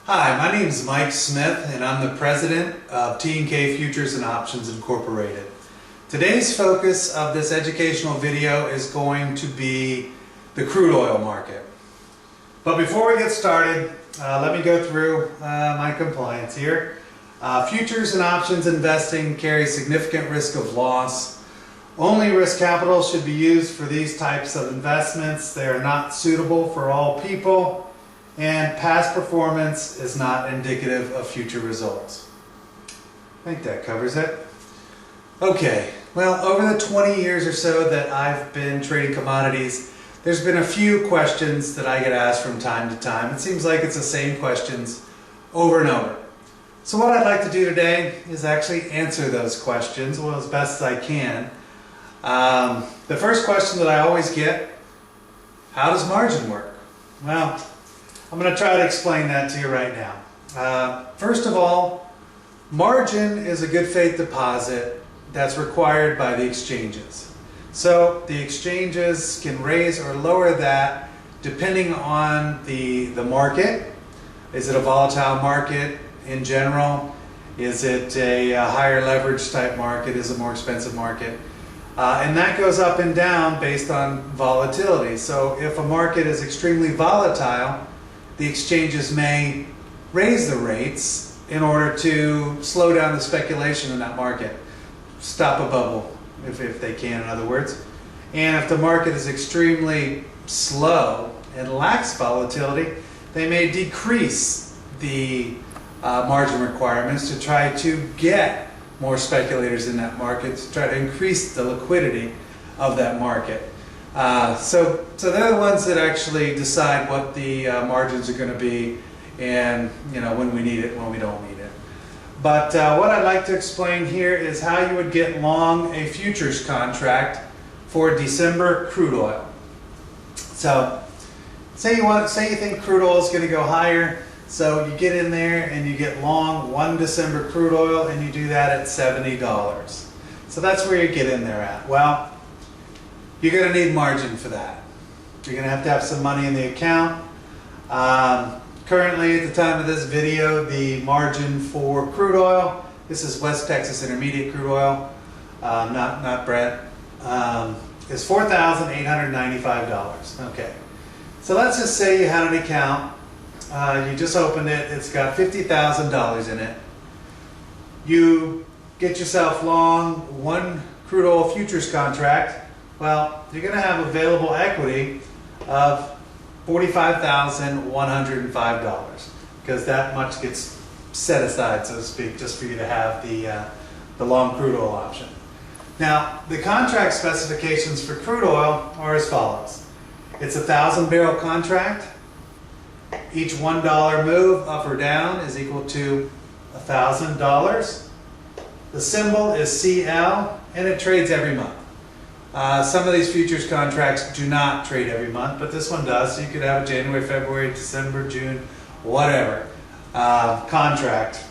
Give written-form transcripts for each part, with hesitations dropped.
Hi, my name is Mike Smith and I'm the president of T&K Futures and Options Incorporated. Today's focus of this educational video is going to be the crude oil market. But before we get started, let me go through my compliance here. Futures and options investing carries significant risk of loss. Only risk capital should be used for these types of investments. They are not suitable for all people, and past performance is not indicative of future results. I think that covers it. Okay, well, over the 20 years or so that I've been trading commodities, there's been a few questions that I get asked from time to time. It seems like it's the same questions over and over. So what I'd like to do today is actually answer those questions, well, as best as I can. The first question that I always get, how does margin work? Well, I'm going to try to explain that to you right now. First of all, margin is a good faith deposit that's required by the exchanges. So the exchanges can raise or lower that depending on the market. Is it a volatile market in general? Is it a higher leverage type market? Is it a more expensive market? And that goes up and down based on volatility. So if a market is extremely volatile, the exchanges may raise the rates in order to slow down the speculation in that market. Stop a bubble, if they can, in other words. And if the market is extremely slow and lacks volatility, they may decrease the margin requirements to try to get more speculators in that market, to try to increase the liquidity of that market. So they're the ones that actually decide what the margins are going to be, and when we need it, when we don't need it. But what I'd like to explain here is how you would get long a futures contract for December crude oil. So say you think crude oil is going to go higher, so you get in there and you get long 1 December crude oil, and you do that at $70. So that's where you get in there at. Well, you're going to need margin for that. You're going to have some money in the account. Currently, at the time of this video, the margin for crude oil, this is West Texas Intermediate crude oil, not Brent, is $4,895. Okay, so let's just say you had an account. You just opened it. It's got $50,000 in it. You get yourself long one crude oil futures contract. Well, you're going to have available equity of $45,105 because that much gets set aside, so to speak, just for you to have the long crude oil option. Now, the contract specifications for crude oil are as follows. It's a 1,000-barrel contract. Each $1 move up or down is equal to $1,000. The symbol is CL, and it trades every month. Some of these futures contracts do not trade every month, but this one does. So you could have a January, February, December, June, whatever contract.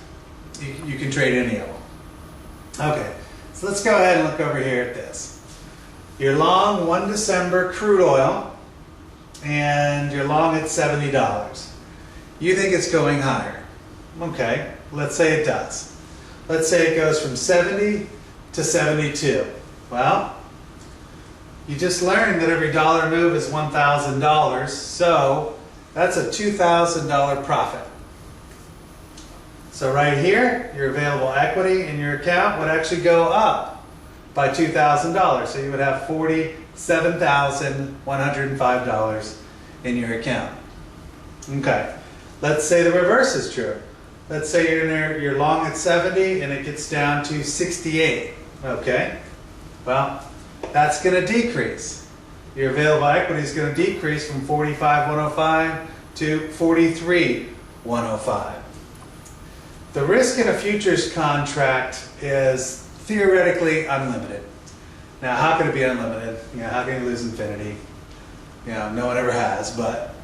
You can trade any of them. Okay, so let's go ahead and look over here at this. You're long 1 December crude oil, and you're long at $70. You think it's going higher. Okay, let's say it does. Let's say it goes from 70 to 72. Well, you just learned that every dollar move is $1,000, so that's a $2,000 profit. So right here, your available equity in your account would actually go up by $2,000. So you would have $47,105 in your account. Okay, let's say the reverse is true. Let's say you're long at 70 and it gets down to 68. Okay, well, that's going to decrease. Your available equity is going to decrease from $45,105 to $43,105. The risk in a futures contract is theoretically unlimited. Now, how can it be unlimited? How can you lose infinity? No one ever has, but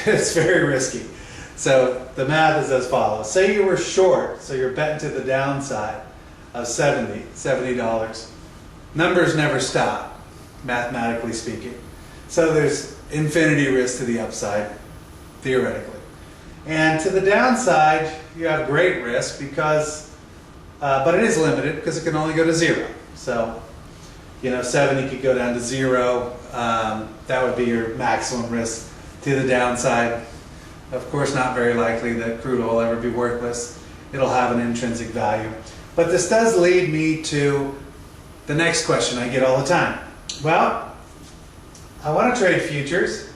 it's very risky. So the math is as follows. Say you were short, so you're betting to the downside of $70. Numbers never stop, mathematically speaking. So there's infinity risk to the upside, theoretically. And to the downside, you have great risk because, but it is limited because it can only go to 0. So, 70 could go down to 0. That would be your maximum risk to the downside. Of course, not very likely that crude oil will ever be worthless. It'll have an intrinsic value. But this does lead me to the next question I get all the time. Well, I want to trade futures,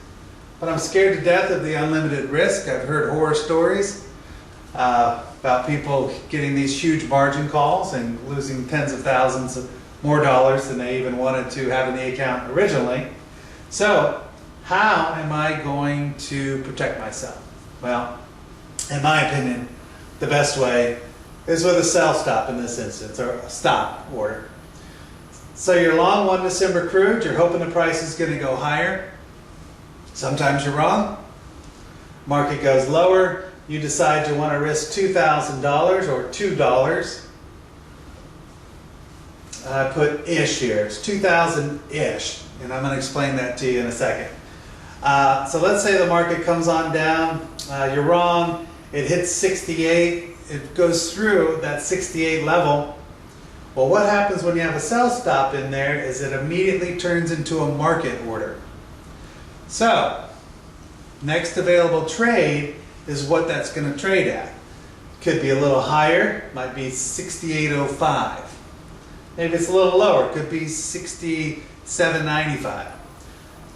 but I'm scared to death of the unlimited risk. I've heard horror stories about people getting these huge margin calls and losing tens of thousands of more dollars than they even wanted to have in the account originally. So, how am I going to protect myself? Well, in my opinion, the best way is with a sell stop in this instance, or a stop order. So you're long 1 December crude, you're hoping the price is going to go higher. Sometimes you're wrong. Market goes lower, you decide you want to risk $2,000 or $2. I put ish here, it's 2,000-ish, and I'm going to explain that to you in a second. So let's say the market comes on down, you're wrong, it hits 68, it goes through that 68 level. Well, what happens when you have a sell stop in there is it immediately turns into a market order. So, next available trade is what that's going to trade at. Could be a little higher, might be 68.05. Maybe it's a little lower, could be 67.95.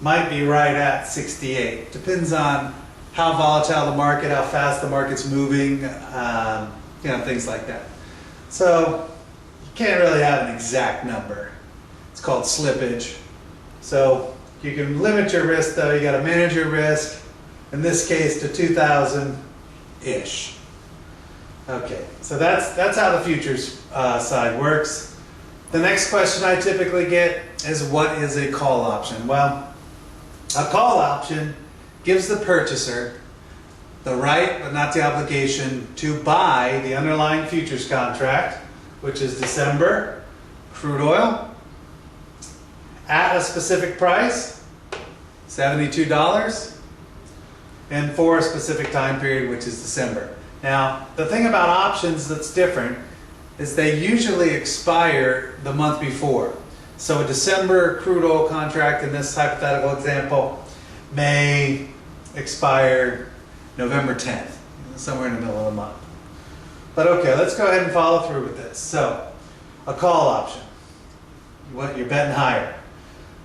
Might be right at 68. Depends on how volatile the market, how fast the market's moving, things like that. So you can't really have an exact number. It's called slippage. So you can limit your risk though, you got to manage your risk, in this case to 2,000-ish. Okay, so that's how the futures side works. The next question I typically get is, what is a call option? Well, a call option gives the purchaser the right, but not the obligation, to buy the underlying futures contract, which is December crude oil, at a specific price, $72, and for a specific time period, which is December. Now, the thing about options that's different is they usually expire the month before. So a December crude oil contract in this hypothetical example may expire November 10th, somewhere in the middle of the month. But okay, let's go ahead and follow through with this. So, a call option. You're betting higher.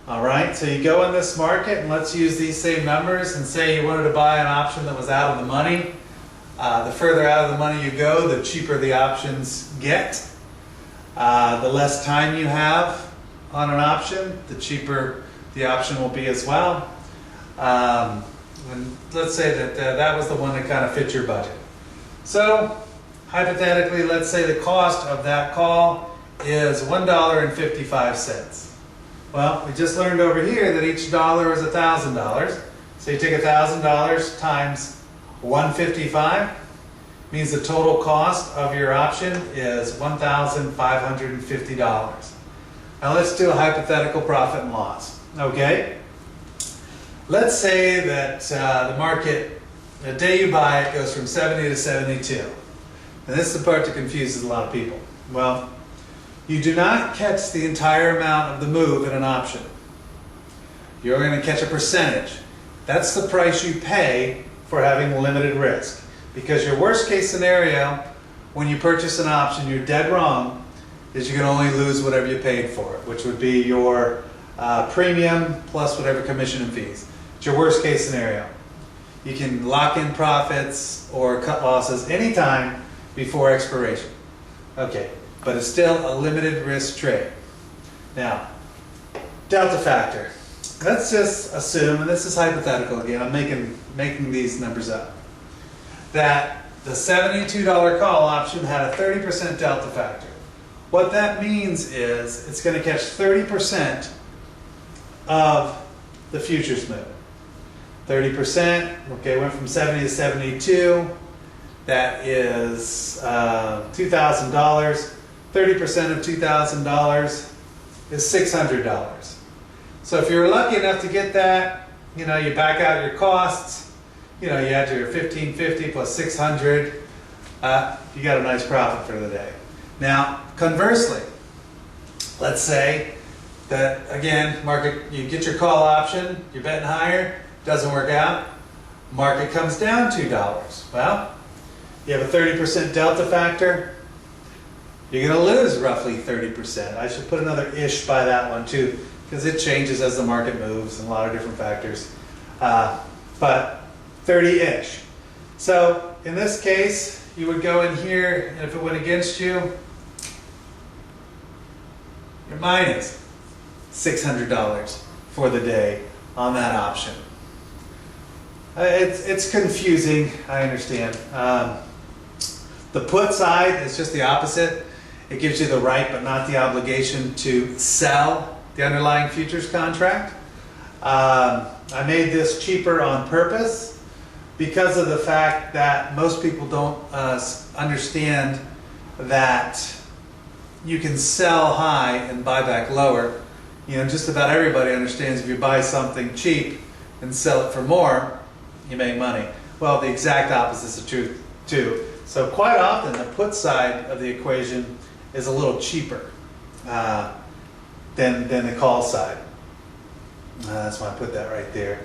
Alright, so you go in this market, and let's use these same numbers and say you wanted to buy an option that was out of the money. The further out of the money you go, the cheaper the options get. The less time you have on an option, the cheaper the option will be as well. And let's say that that was the one that kind of fit your budget. So, hypothetically, let's say the cost of that call is $1.55. Well, we just learned over here that each dollar is $1,000. So you take $1,000 times 155, means the total cost of your option is $1,550. Now let's do a hypothetical profit and loss. Okay? Let's say that the market, the day you buy it, goes from 70 to 72. And this is the part that confuses a lot of people. Well, you do not catch the entire amount of the move in an option. You're going to catch a percentage. That's the price you pay for having limited risk. Because your worst case scenario, when you purchase an option, you're dead wrong, is you can only lose whatever you paid for it, which would be your premium plus whatever commission and fees. It's your worst case scenario. You can lock in profits or cut losses anytime before expiration. Okay, but it's still a limited risk trade. Now, delta factor. Let's just assume, and this is hypothetical again, I'm making these numbers up, that the $72 call option had a 30% delta factor. What that means is it's going to catch 30% of the futures move. 30%, okay, went from 70 to 72. That is $2,000. 30% of $2,000 is $600. So if you're lucky enough to get that, you back out your costs, you add your 1550 plus 600, you got a nice profit for the day. Now, conversely, let's say that, again, market, you get your call option, you're betting higher, doesn't work out, market comes down $2. Well, you have a 30% delta factor, you're going to lose roughly 30%. I should put another ish by that one too, because it changes as the market moves and a lot of different factors. But 30-ish. So in this case, you would go in here, and if it went against you, you're minus $600 for the day on that option. It's confusing, I understand. The put side is just the opposite. It gives you the right but not the obligation to sell the underlying futures contract. I made this cheaper on purpose because of the fact that most people don't understand that you can sell high and buy back lower. Just about everybody understands if you buy something cheap and sell it for more, you make money. Well, the exact opposite is the truth too. So quite often the put side of the equation is a little cheaper than the call side. That's why I put that right there.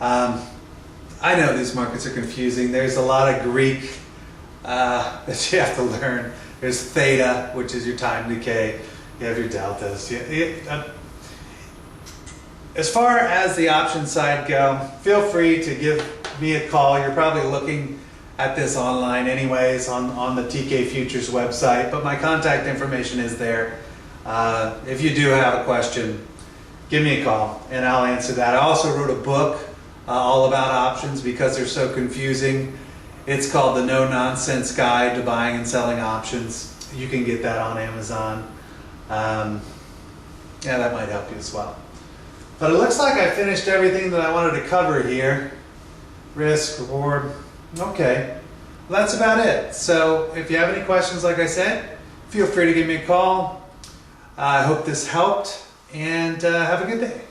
I know these markets are confusing. There's a lot of Greek that you have to learn. There's theta, which is your time decay. You have your deltas. As far as the option side go, feel free to give me a call. You're probably looking at this online anyways on the TK Futures website, but my contact information is there. If you do have a question, give me a call and I'll answer that. I also wrote a book all about options because they're so confusing. It's called The No Nonsense Guide to Buying and Selling Options. You can get that on Amazon. Yeah, that might help you as well. But it looks like I finished everything that I wanted to cover here. Risk, reward. Okay, well, that's about it. So if you have any questions, like I said, feel free to give me a call. I hope this helped, and have a good day.